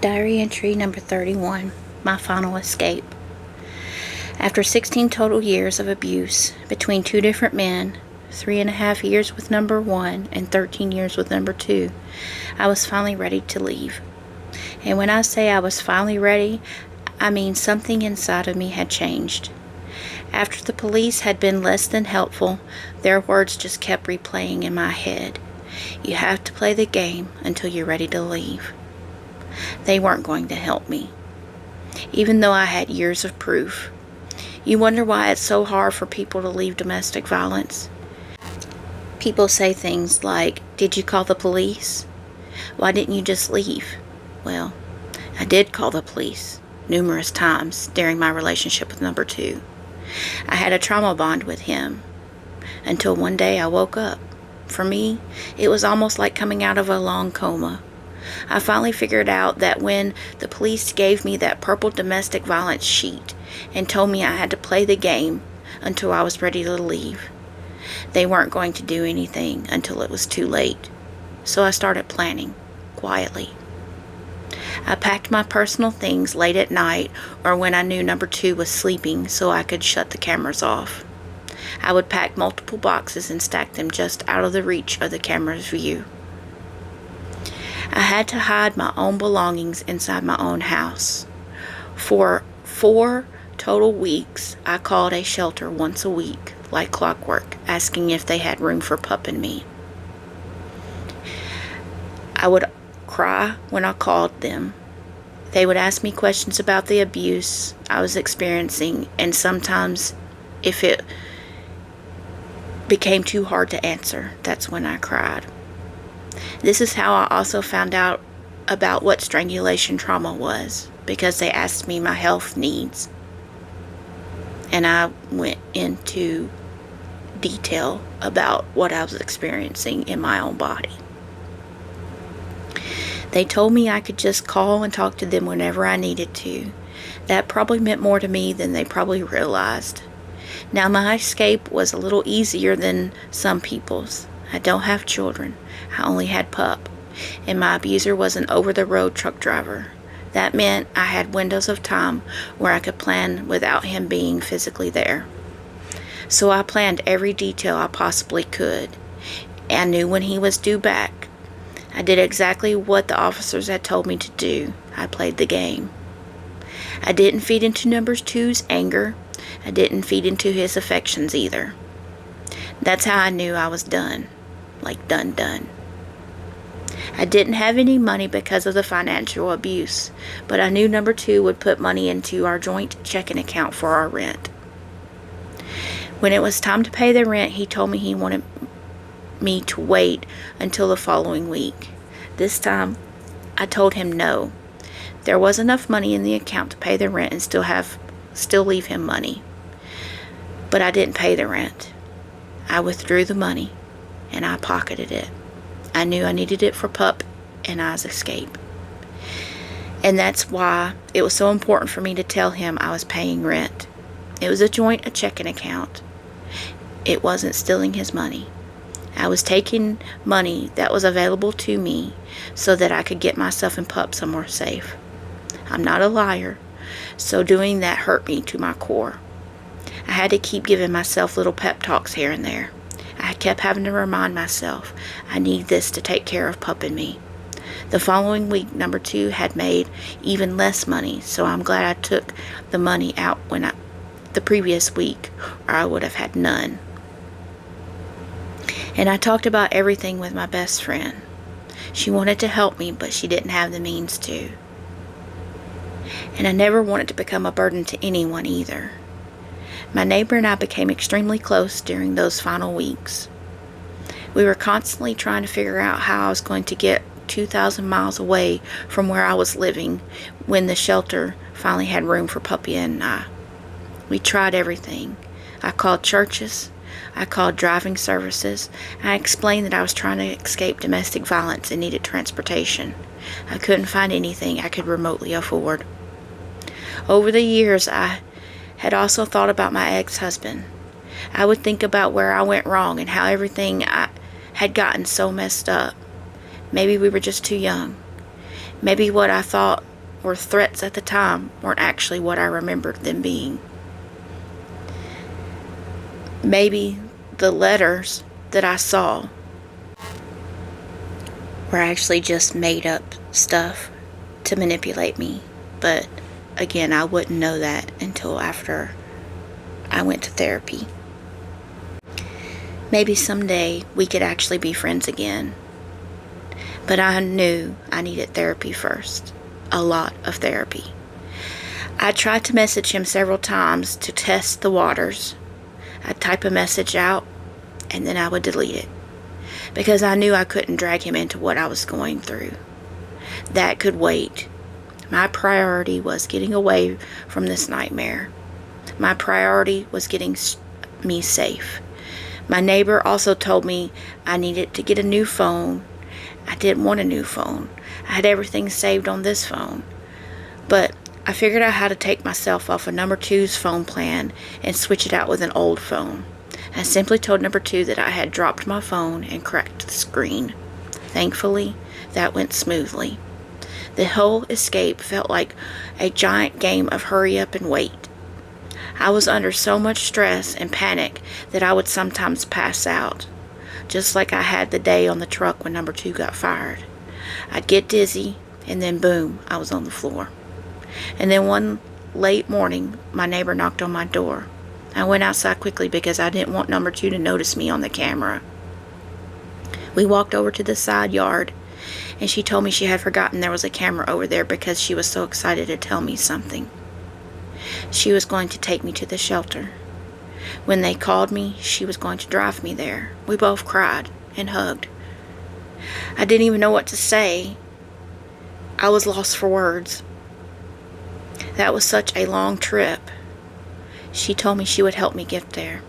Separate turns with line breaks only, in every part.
Diary entry number 31, my final escape. After 16 total years of abuse between two different men, 3.5 years with number one and 13 years with number two, I was finally ready to leave. And when I say I was finally ready, I mean something inside of me had changed. After the police had been less than helpful, their words just kept replaying in my head. You have to play the game until you're ready to leave. They weren't going to help me, even though I had years of proof. You wonder why it's so hard for people to leave domestic violence? People say things like, "Did you call the police? Why didn't you just leave?" Well, I did call the police numerous times during my relationship with number two. I had a trauma bond with him until one day I woke up. For me, it was almost like coming out of a long coma. I finally figured out that when the police gave me that purple domestic violence sheet and told me I had to play the game until I was ready to leave, they weren't going to do anything until it was too late. So I started planning, quietly. I packed my personal things late at night or when I knew number two was sleeping so I could shut the cameras off. I would pack multiple boxes and stack them just out of the reach of the camera's view. I had to hide my own belongings inside my own house. For 4 total weeks, I called a shelter once a week, like clockwork, asking if they had room for Pup and me. I would cry when I called them. They would ask me questions about the abuse I was experiencing, and sometimes, if it became too hard to answer, that's when I cried. This is how I also found out about what strangulation trauma was, because they asked me my health needs. And I went into detail about what I was experiencing in my own body. They told me I could just call and talk to them whenever I needed to. That probably meant more to me than they probably realized. Now, my escape was a little easier than some people's. I don't have children. I only had Pup. And my abuser was an over-the-road truck driver. That meant I had windows of time where I could plan without him being physically there. So I planned every detail I possibly could. I knew when he was due back. I did exactly what the officers had told me to do. I played the game. I didn't feed into number two's anger. I didn't feed into his affections either. That's how I knew I was done. Like done. I didn't have any money because of the financial abuse, but I knew number two would put money into our joint checking account for our rent. When it was time to pay the rent, he told me he wanted me to wait until the following week. This time, I told him no. There was enough money in the account to pay the rent and still leave him money. But I didn't pay the rent. I withdrew the money and I pocketed it. I knew I needed it for Pup and I's escape. And that's why it was so important for me to tell him I was paying rent. It was a checking account. It wasn't stealing his money. I was taking money that was available to me so that I could get myself and Pup somewhere safe. I'm not a liar, so doing that hurt me to my core. I had to keep giving myself little pep talks here and there. I kept having to remind myself, I need this to take care of Pup and me. The following week, number two had made even less money, so I'm glad I took the money out the previous week, or I would have had none. And I talked about everything with my best friend. She wanted to help me, but she didn't have the means to. And I never wanted to become a burden to anyone either. My neighbor and I became extremely close during those final weeks. We were constantly trying to figure out how I was going to get 2,000 miles away from where I was living when the shelter finally had room for Puppy and I. We tried everything. I called churches. I called driving services. I explained that I was trying to escape domestic violence and needed transportation. I couldn't find anything I could remotely afford. Over the years, I had also thought about my ex-husband. I would think about where I went wrong and how everything had gotten so messed up. Maybe we were just too young. Maybe what I thought or threats at the time weren't actually what I remembered them being. Maybe the letters that I saw were actually just made up stuff to manipulate me. But again, I wouldn't know that until after I went to therapy. Maybe someday we could actually be friends again. But I knew I needed therapy first. A lot of therapy. I tried to message him several times to test the waters. I'd type a message out and then I would delete it, because I knew I couldn't drag him into what I was going through. That could wait. My priority was getting away from this nightmare. My priority was getting me safe. My neighbor also told me I needed to get a new phone. I didn't want a new phone. I had everything saved on this phone. But I figured out how to take myself off of number two's phone plan and switch it out with an old phone. I simply told number two that I had dropped my phone and cracked the screen. Thankfully, that went smoothly. The whole escape felt like a giant game of hurry up and wait. I was under so much stress and panic that I would sometimes pass out, just like I had the day on the truck when number two got fired. I'd get dizzy, and then boom, I was on the floor. And then one late morning, my neighbor knocked on my door. I went outside quickly because I didn't want number two to notice me on the camera. We walked over to the side yard, and she told me she had forgotten there was a camera over there because she was so excited to tell me something. She was going to take me to the shelter. When they called me, she was going to drive me there. We both cried and hugged. I didn't even know what to say. I was lost for words. That was such a long trip. She told me she would help me get there.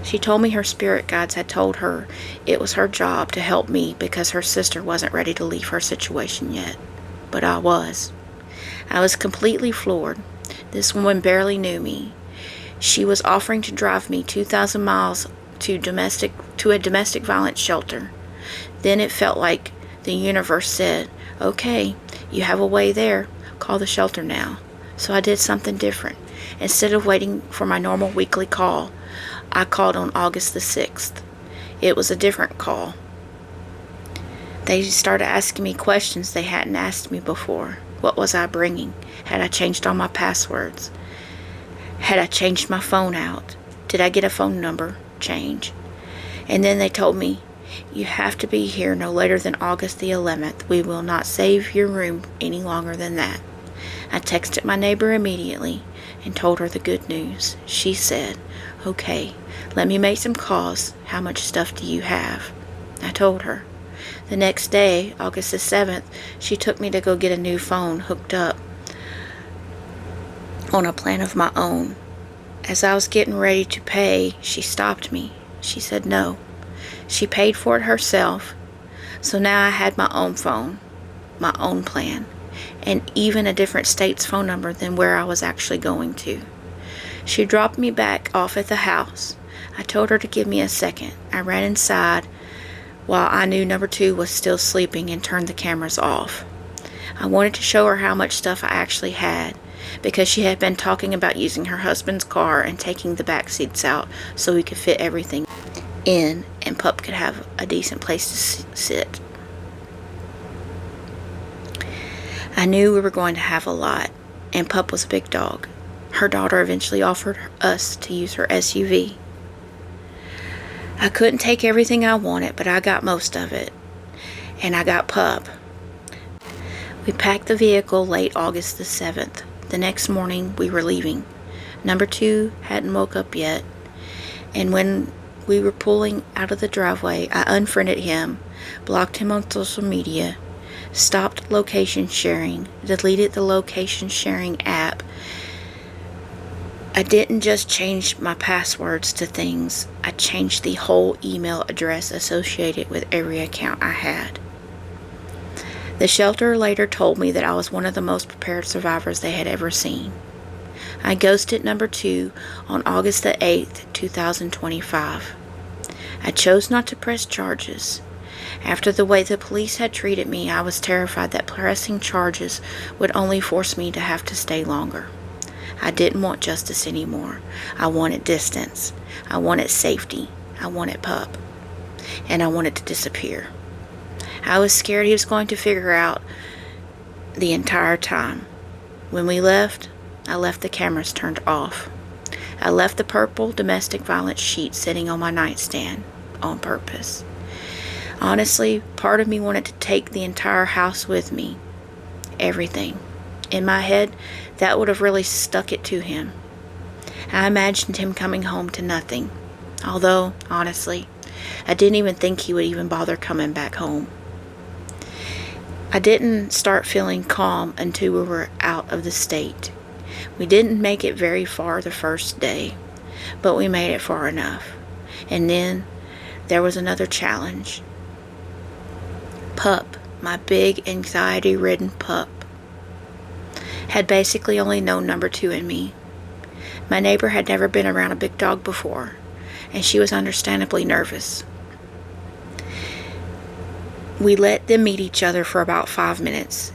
She told me her spirit guides had told her it was her job to help me because her sister wasn't ready to leave her situation yet. But I was. I was completely floored. This woman barely knew me. She was offering to drive me 2,000 miles to a domestic violence shelter. Then it felt like the universe said, "Okay, you have a way there. Call the shelter now." So I did something different. Instead of waiting for my normal weekly call, I called on August the 6th. It was a different call. They started asking me questions they hadn't asked me before. What was I bringing? Had I changed all my passwords? Had I changed my phone out? Did I get a phone number change? And then they told me, "You have to be here no later than August the 11th. We will not save your room any longer than that." I texted my neighbor immediately and told her the good news. She said, "Okay, let me make some calls. How much stuff do you have?" I told her. The next day, August the 7th, she took me to go get a new phone hooked up on a plan of my own. As I was getting ready to pay, she stopped me. She said no. She paid for it herself. So now I had my own phone, my own plan, and even a different state's phone number than where I was actually going to. She dropped me back off at the house. I told her to give me a second. I ran inside while I knew number two was still sleeping and turned the cameras off. I wanted to show her how much stuff I actually had, because she had been talking about using her husband's car and taking the back seats out so we could fit everything in and Pup could have a decent place to sit. I knew we were going to have a lot, and Pup was a big dog. Her daughter eventually offered us to use her SUV. I couldn't take everything I wanted, but I got most of it, and I got Pup. We packed the vehicle late August the 7th. The next morning, we were leaving. Number two hadn't woke up yet, and when we were pulling out of the driveway, I unfriended him, blocked him on social media, stopped location sharing, deleted the location sharing app. I didn't just change my passwords to things, I changed the whole email address associated with every account I had. The shelter later told me that I was one of the most prepared survivors they had ever seen. I ghosted number two on August the 8th, 2025. I chose not to press charges. After the way the police had treated me, I was terrified that pressing charges would only force me to have to stay longer. I didn't want justice anymore. I wanted distance. I wanted safety. I wanted Pup. And I wanted to disappear. I was scared he was going to figure out the entire time. When we left, I left the cameras turned off. I left the purple domestic violence sheet sitting on my nightstand on purpose. Honestly, part of me wanted to take the entire house with me. Everything. In my head, that would have really stuck it to him. I imagined him coming home to nothing. Although, honestly, I didn't even think he would even bother coming back home. I didn't start feeling calm until we were out of the state. We didn't make it very far the first day, but we made it far enough. And then there was another challenge. Pup, my big anxiety-ridden Pup, had basically only known number 2 in me. My neighbor had never been around a big dog before, and she was understandably nervous. We let them meet each other for about 5 minutes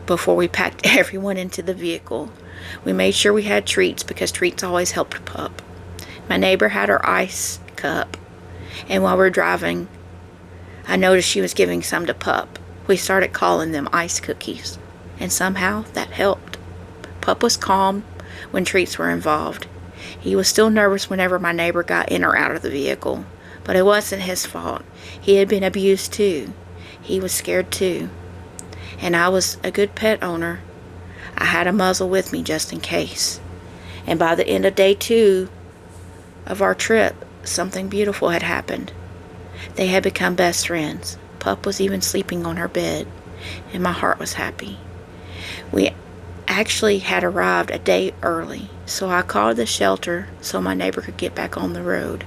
before we packed everyone into the vehicle. We made sure we had treats because treats always helped Pup. My neighbor had her ice cup, and while we were driving, I noticed she was giving some to Pup. We started calling them ice cookies, and somehow that helped. Pup was calm when treats were involved. He was still nervous whenever my neighbor got in or out of the vehicle, but it wasn't his fault. He had been abused too. He was scared too. And I was a good pet owner. I had a muzzle with me just in case. And by the end of day 2 of our trip, something beautiful had happened. They had become best friends. Pup was even sleeping on her bed, and my heart was happy. We actually had arrived a day early, so I called the shelter so my neighbor could get back on the road.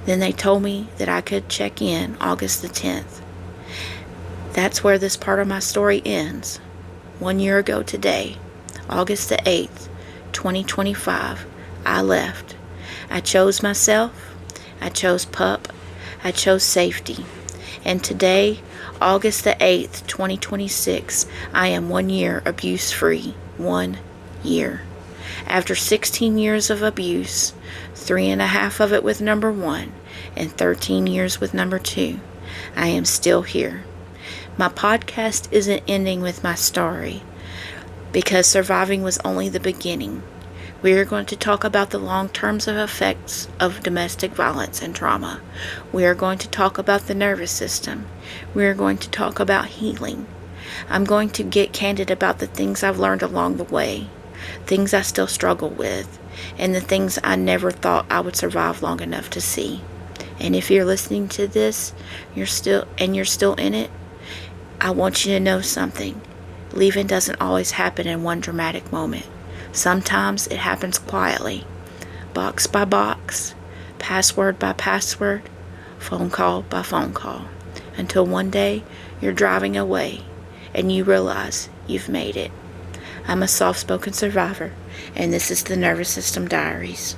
Then they told me that I could check in August the 10th. That's where this part of my story ends. 1 year ago today, August the 8th, 2025, I left. I chose myself. I chose Pup. I chose safety. And today, August the 8th, 2026, I am 1 year abuse-free. 1 year. After 16 years of abuse, 3.5 of it with number 1, and 13 years with number 2, I am still here. My podcast isn't ending with my story, because surviving was only the beginning. We are going to talk about the long-term effects of domestic violence and trauma. We are going to talk about the nervous system. We are going to talk about healing. I'm going to get candid about the things I've learned along the way, things I still struggle with, and the things I never thought I would survive long enough to see. And if you're listening to this, you're still in it, I want you to know something. Leaving doesn't always happen in one dramatic moment. Sometimes it happens quietly, box by box, password by password, phone call by phone call, until one day you're driving away and you realize you've made it. I'm a soft-spoken survivor, and this is the Nervous System Diaries.